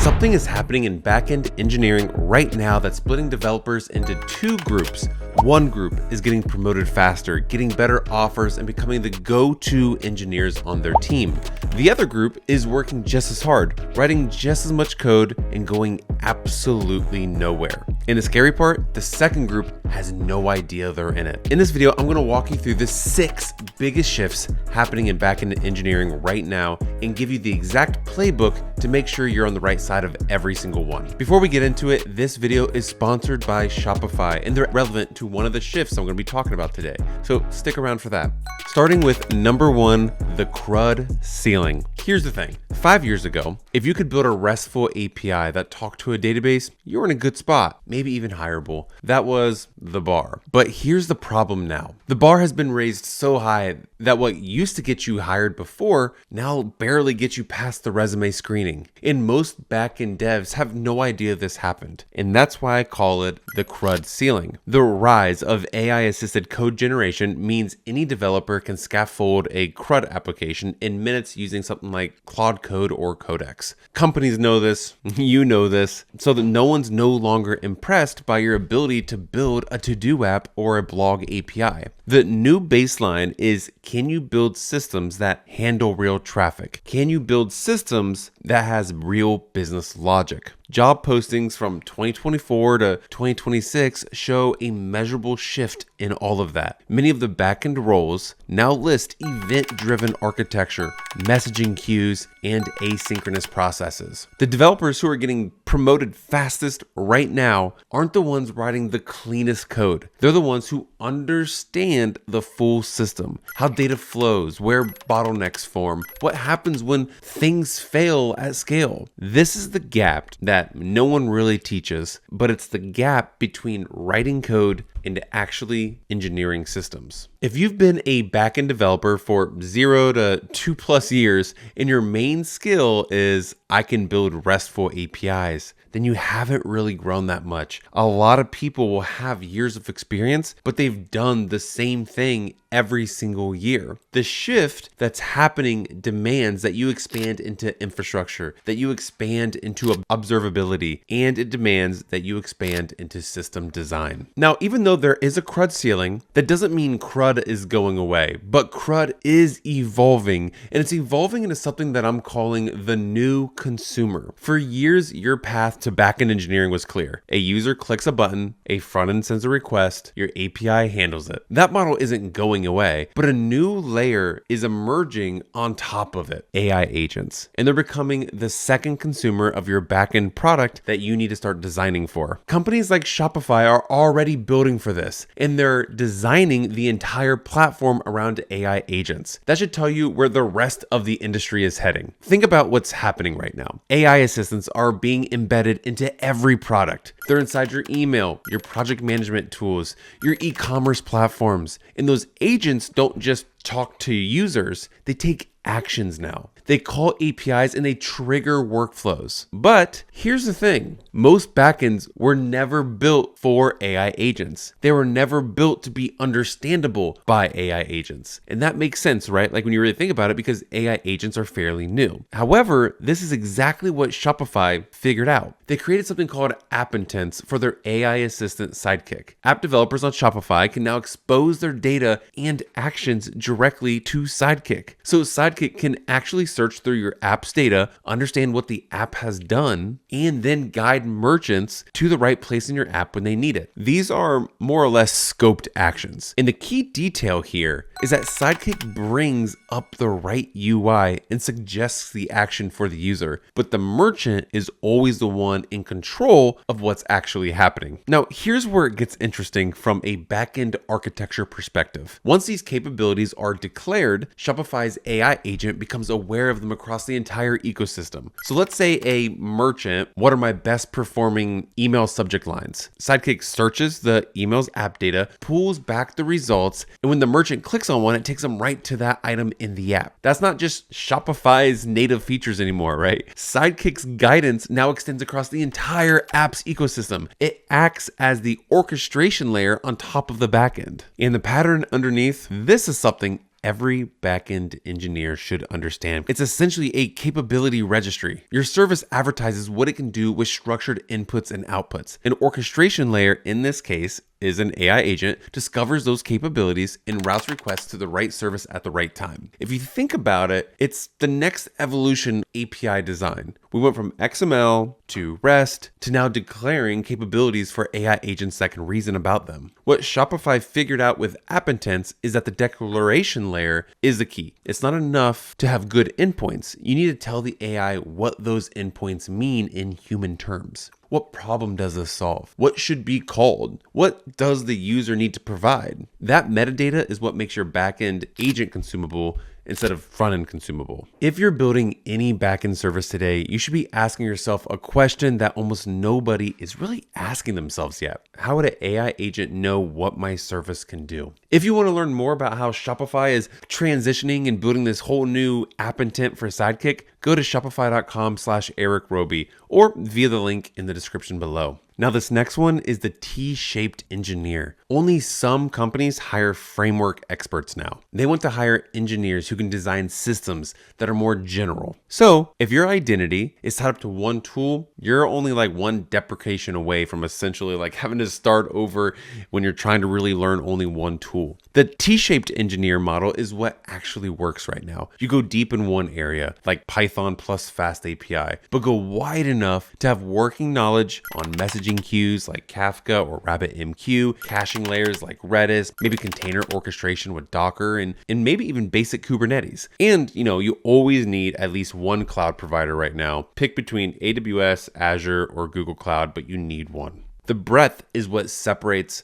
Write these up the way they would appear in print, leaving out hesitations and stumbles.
Something is happening in backend engineering right now that's splitting developers into two groups. One group is getting promoted faster, getting better offers, and becoming the go-to engineers on their team. The other group is working just as hard, writing just as much code, and going absolutely nowhere. And the scary part, the second group has no idea they're in it. In this video, I'm going to walk you through the 6 biggest shifts happening in backend engineering right now and give you the exact playbook to make sure you're on the right side of every single one. Before we get into it, this video is sponsored by Shopify, and they're relevant to one of the shifts I'm going to be talking about today. So stick around for that. Starting with number 1, the CRUD Ceiling. Here's the thing. 5 years ago, if you could build a RESTful API that talked to a database, you were in a good spot, maybe even hireable. That was the bar. But here's the problem now. The bar has been raised so high that what used to get you hired before now barely gets you past the resume screening. And most backend devs have no idea this happened. And that's why I call it the CRUD Ceiling. The rise of AI-assisted code generation means any developer can scaffold a CRUD application in minutes using something like Claude Code or Codex. Companies know this, you know this, so that no one's no longer impressed by your ability to build a to-do app or a blog API. The new baseline is, can you build systems that handle real traffic? Can you build systems that has real business logic? Job postings from 2024 to 2026 show a measurable shift in all of that. Many of the backend roles now list event-driven architecture, messaging queues, and asynchronous processes. The developers who are getting promoted fastest right now aren't the ones writing the cleanest code. They're the ones who understand the full system, how data flows, where bottlenecks form, what happens when things fail at scale. This is the gap that no one really teaches, but it's the gap between writing code and actually engineering systems. If you've been a backend developer for 0 to 2+ years and your main skill is I can build RESTful APIs, then you haven't really grown that much. A lot of people will have years of experience, but they've done the same thing every single year. The shift that's happening demands that you expand into infrastructure, that you expand into observability, and it demands that you expand into system design. Now, even though there is a CRUD ceiling, that doesn't mean CRUD is going away, but CRUD is evolving, and it's evolving into something that I'm calling the new consumer. For years, your path to backend engineering was clear. A user clicks a button, a front end sends a request, your API handles it. That model isn't going away, but a new layer is emerging on top of it. AI agents. And they're becoming the second consumer of your backend product that you need to start designing for. Companies like Shopify are already building for this, and they're designing the entire platform around AI agents. That should tell you where the rest of the industry is heading. Think about what's happening right now. AI assistants are being embedded into every product. They're inside your email, your project management tools, your e-commerce platforms, and those agents don't just talk to users, they take actions now. They call APIs and they trigger workflows. But here's the thing. Most backends were never built for AI agents. They were never built to be understandable by AI agents. And that makes sense, right? Like when you really think about it, because AI agents are fairly new. However, this is exactly what Shopify figured out. They created something called App Intents for their AI assistant Sidekick. App developers on Shopify can now expose their data and actions directly to Sidekick. So Sidekick can actually search through your app's data, understand what the app has done, and then guide merchants to the right place in your app when they need it. These are more or less scoped actions. And the key detail here is that Sidekick brings up the right UI and suggests the action for the user, but the merchant is always the one in control of what's actually happening. Now, here's where it gets interesting from a backend architecture perspective. Once these capabilities are declared, Shopify's AI agent becomes aware of them across the entire ecosystem. So let's say a merchant, what are my best performing email subject lines? Sidekick searches the email's app data, pulls back the results, and when the merchant clicks on one, it takes them right to that item in the app. That's not just Shopify's native features anymore, right? Sidekick's guidance now extends across the entire app's ecosystem. It acts as the orchestration layer on top of the backend. And the pattern underneath, this is something every backend engineer should understand. It's essentially a capability registry. Your service advertises what it can do with structured inputs and outputs. An orchestration layer, in this case, is an AI agent, discovers those capabilities and routes requests to the right service at the right time. If you think about it, it's the next evolution API design. We went from XML to REST to now declaring capabilities for AI agents that can reason about them. What Shopify figured out with app intents is that the declaration layer is the key. It's not enough to have good endpoints. You need to tell the AI what those endpoints mean in human terms. What problem does this solve? What should be called? What does the user need to provide? That metadata is what makes your backend agent consumable instead of front-end consumable. If you're building any backend service today, you should be asking yourself a question that almost nobody is really asking themselves yet. How would an AI agent know what my service can do? If you want to learn more about how Shopify is transitioning and building this whole new app intent for Sidekick, go to shopify.com/Eric Roby or via the link in the description below. Now, this next one is the T-shaped engineer. Only some companies hire framework experts now. They want to hire engineers who can design systems that are more general. So if your identity is tied up to one tool, you're only like one deprecation away from essentially like having to start over when you're trying to really learn only one tool. The T-shaped engineer model is what actually works right now. You go deep in one area, like Python plus Fast API, but go wide enough to have working knowledge on messaging queues like Kafka or RabbitMQ, caching layers like Redis, maybe container orchestration with Docker, and maybe even basic Kubernetes. And you always need at least one cloud provider right now. Pick between AWS, Azure, or Google Cloud, but you need one. The breadth is what separates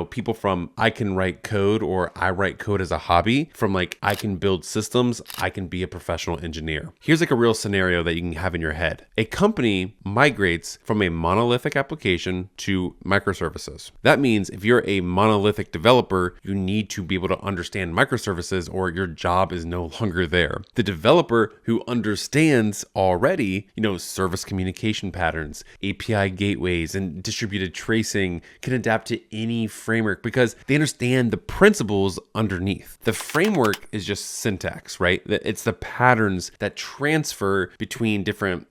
people from I can write code or I write code as a hobby from like I can build systems, I can be a professional engineer. Here's like a real scenario that you can have in your head. A company migrates from a monolithic application to microservices. That means if you're a monolithic developer, you need to be able to understand microservices or your job is no longer there. The developer who understands already, service communication patterns, API gateways, and distributed tracing can adapt to any framework because they understand the principles underneath. The framework is just syntax, right? It's the patterns that transfer between different,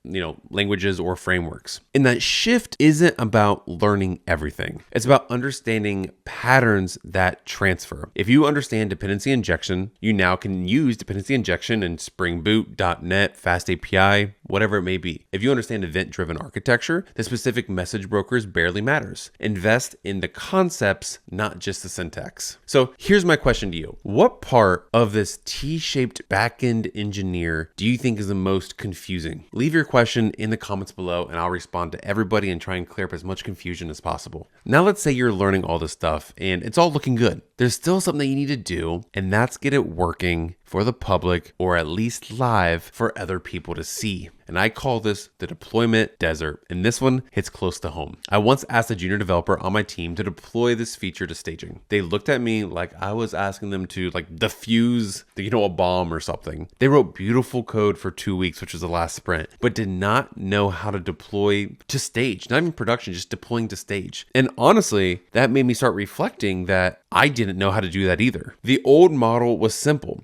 languages or frameworks. And that shift isn't about learning everything. It's about understanding patterns that transfer. If you understand dependency injection, you now can use dependency injection in Spring Boot, .NET, Fast API, whatever it may be. If you understand event-driven architecture, the specific message brokers barely matters. Invest in the concepts, not just the syntax. So here's my question to you. What part of this T-shaped backend engineer do you think is the most confusing? Leave your question in the comments below and I'll respond to everybody and try and clear up as much confusion as possible. Now let's say you're learning all this stuff and it's all looking good. There's still something that you need to do, and that's get it working for the public or at least live for other people to see. And I call this the deployment desert. And this one hits close to home. I once asked a junior developer on my team to deploy this feature to staging. They looked at me like I was asking them to defuse a bomb or something. They wrote beautiful code for 2 weeks, which was the last sprint, but did not know how to deploy to stage, not even production, just deploying to stage. And honestly, that made me start reflecting that I didn't know how to do that either. The old model was simple.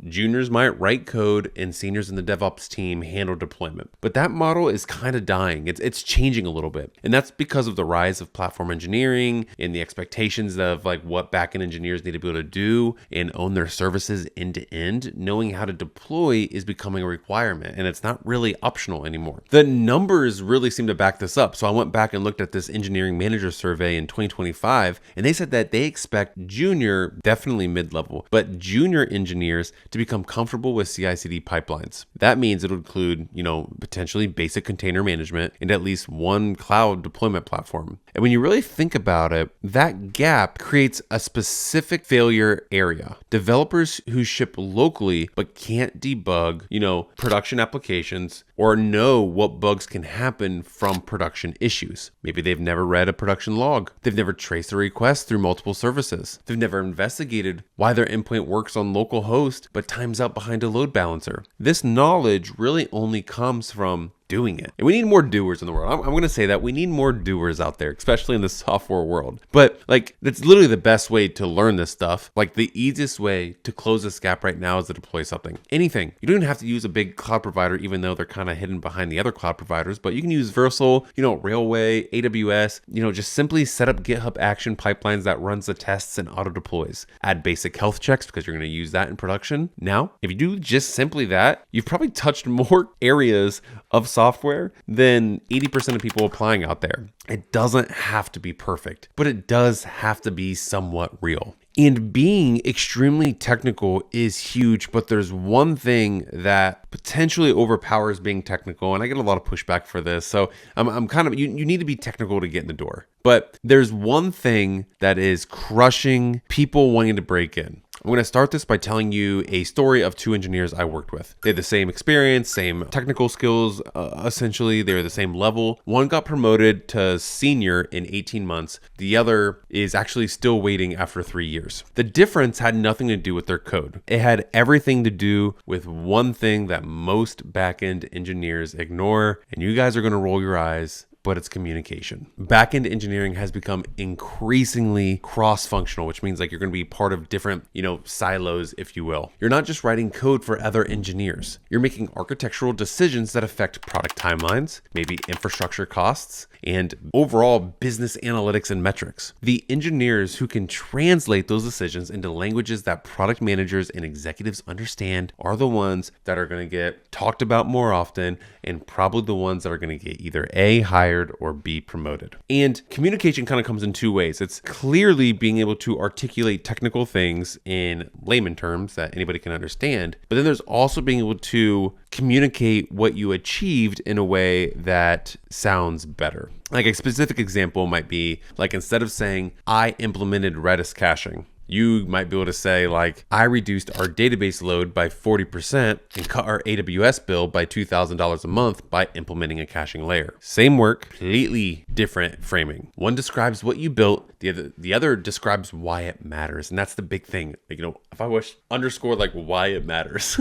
Juniors might write code and seniors in the DevOps team handle deployment. But that model is kind of dying. It's changing a little bit. And that's because of the rise of platform engineering and the expectations of what backend engineers need to be able to do and own their services end to end. Knowing how to deploy is becoming a requirement and it's not really optional anymore. The numbers really seem to back this up. So I went back and looked at this engineering manager survey in 2025 and they said that they expect junior, definitely mid-level, but junior engineers to become comfortable with CI/CD pipelines. That means it'll include, potentially basic container management and at least one cloud deployment platform. And when you really think about it, that gap creates a specific failure area. Developers who ship locally but can't debug, production applications or know what bugs can happen from production issues. Maybe they've never read a production log. They've never traced a request through multiple services. They've never investigated why their endpoint works on local host but times out behind a load balancer. This knowledge really only comes from doing it. And we need more doers in the world. I'm going to say that we need more doers out there, especially in the software world. But like, that's literally the best way to learn this stuff. Like the easiest way to close this gap right now is to deploy something. Anything. You don't even have to use a big cloud provider, even though they're kind of hidden behind the other cloud providers, but you can use Versal, Railway, AWS, just simply set up GitHub action pipelines that runs the tests and auto deploys. Add basic health checks because you're going to use that in production. Now, if you do just simply that, you've probably touched more areas of software than 80% of people applying out there. It doesn't have to be perfect, but it does have to be somewhat real. And being extremely technical is huge, but there's one thing that potentially overpowers being technical, and I get a lot of pushback for this. So I'm kind of, you need to be technical to get in the door. But there's one thing that is crushing people wanting to break in. I'm going to start this by telling you a story of two engineers I worked with. They had the same experience, same technical skills, essentially. They were the same level. One got promoted to senior in 18 months. The other is actually still waiting after 3 years. The difference had nothing to do with their code. It had everything to do with one thing that most backend engineers ignore, and you guys are going to roll your eyes, but it's communication. Backend engineering has become increasingly cross-functional, which means like you're going to be part of different, silos, if you will. You're not just writing code for other engineers. You're making architectural decisions that affect product timelines, maybe infrastructure costs, and overall business analytics and metrics. The engineers who can translate those decisions into languages that product managers and executives understand are the ones that are going to get talked about more often, and probably the ones that are going to get either A, hired, or be promoted. And communication kind of comes in two ways. It's clearly being able to articulate technical things in layman terms that anybody can understand, but then there's also being able to communicate what you achieved in a way that sounds better. Like a specific example might be like, instead of saying I implemented Redis caching, you might be able to say like, I reduced our database load by 40% and cut our AWS bill by $2,000 a month by implementing a caching layer. Same work, completely different framing. One describes what you built, the other describes why it matters. And that's the big thing. Like, if I wish underscore like why it matters.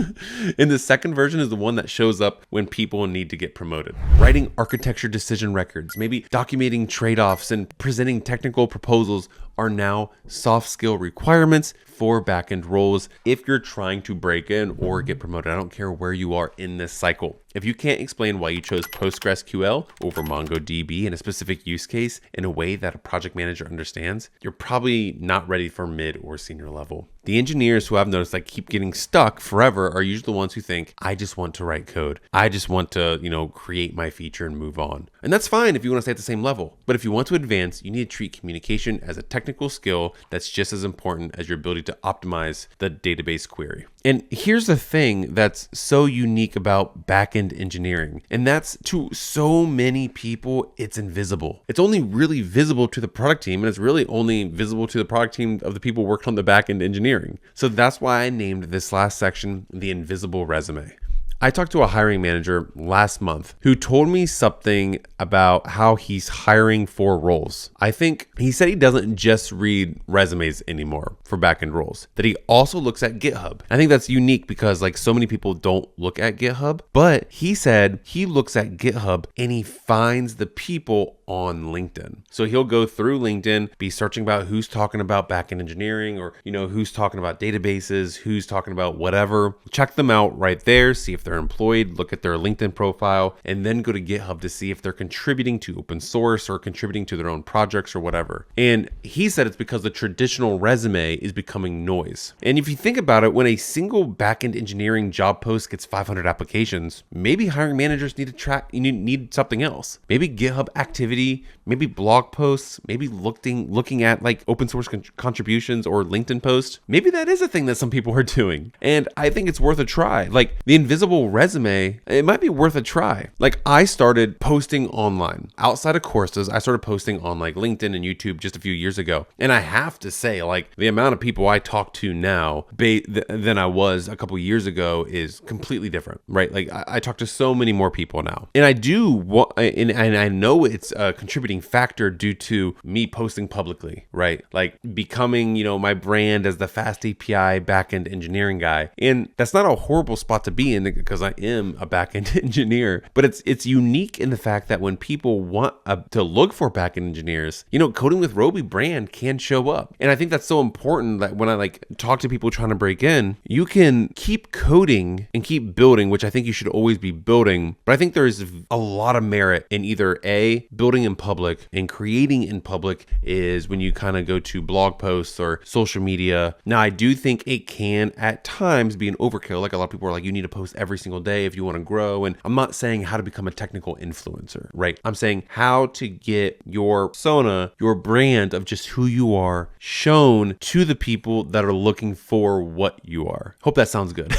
And the second version is the one that shows up when people need to get promoted. Writing architecture decision records, maybe documenting trade-offs and presenting technical proposals are now soft skill requirements for backend roles if you're trying to break in or get promoted. I don't care where you are in this cycle. If you can't explain why you chose PostgreSQL over MongoDB in a specific use case in a way that a project manager understands, you're probably not ready for mid or senior level. The engineers who I've noticed like keep getting stuck forever are usually the ones who think, I just want to write code. I just want to, create my feature and move on. And that's fine if you want to stay at the same level. But if you want to advance, you need to treat communication as a technical skill that's just as important as your ability to optimize the database query. And here's the thing that's so unique about backend engineering, and that's to so many people, it's invisible. It's only really visible to the product team, and it's really only visible to the product team of the people working on the backend engineering. So that's why I named this last section the invisible resume. I talked to a hiring manager last month who told me something about how he's hiring for roles. I think he said he doesn't just read resumes anymore for backend roles, that he also looks at GitHub. I think that's unique because like so many people don't look at GitHub, but he said he looks at GitHub and he finds the people on LinkedIn. So he'll go through LinkedIn, be searching about who's talking about backend engineering or, who's talking about databases, who's talking about whatever. Check them out right there, see if they're employed, look at their LinkedIn profile, and then go to GitHub to see if they're contributing to open source or contributing to their own projects or whatever. And he said it's because the traditional resume is becoming noise. And if you think about it, when a single backend engineering job post gets 500 applications, maybe hiring managers need to track, need something else. Maybe GitHub activity, maybe blog posts, maybe looking at like open source contributions or LinkedIn posts. Maybe that is a thing that some people are doing. And I think it's worth a try. Like the invisible resume, it might be worth a try. Like I started posting online outside of courses. I started posting on like LinkedIn and YouTube just a few years ago. And I have to say, like the amount of people I talk to now than I was a couple years ago is completely different, right? Like I talk to so many more people now. And I do, and I know it's a contributing factor due to me posting publicly, right? Like becoming, my brand as the fast API backend engineering guy. And that's not a horrible spot to be in, because I am a backend engineer, but it's unique in the fact that when people want to look for backend engineers, Coding with Roby brand can show up. And I think that's so important that when I talk to people trying to break in, you can keep coding and keep building, which I think you should always be building. But I think there's a lot of merit in either A, building in public, and creating in public is when you kind of go to blog posts or social media. Now, I do think it can at times be an overkill. Like a lot of people are like, you need to post every single day if you want to grow. And I'm not saying how to become a technical influencer, right? I'm saying how to get your persona, your brand of just who you are shown to the people that are looking for what you are. Hope that sounds good.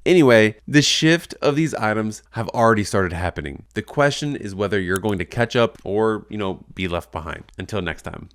Anyway, the shift of these items have already started happening. The question is whether you're going to catch up or, be left behind. Until next time.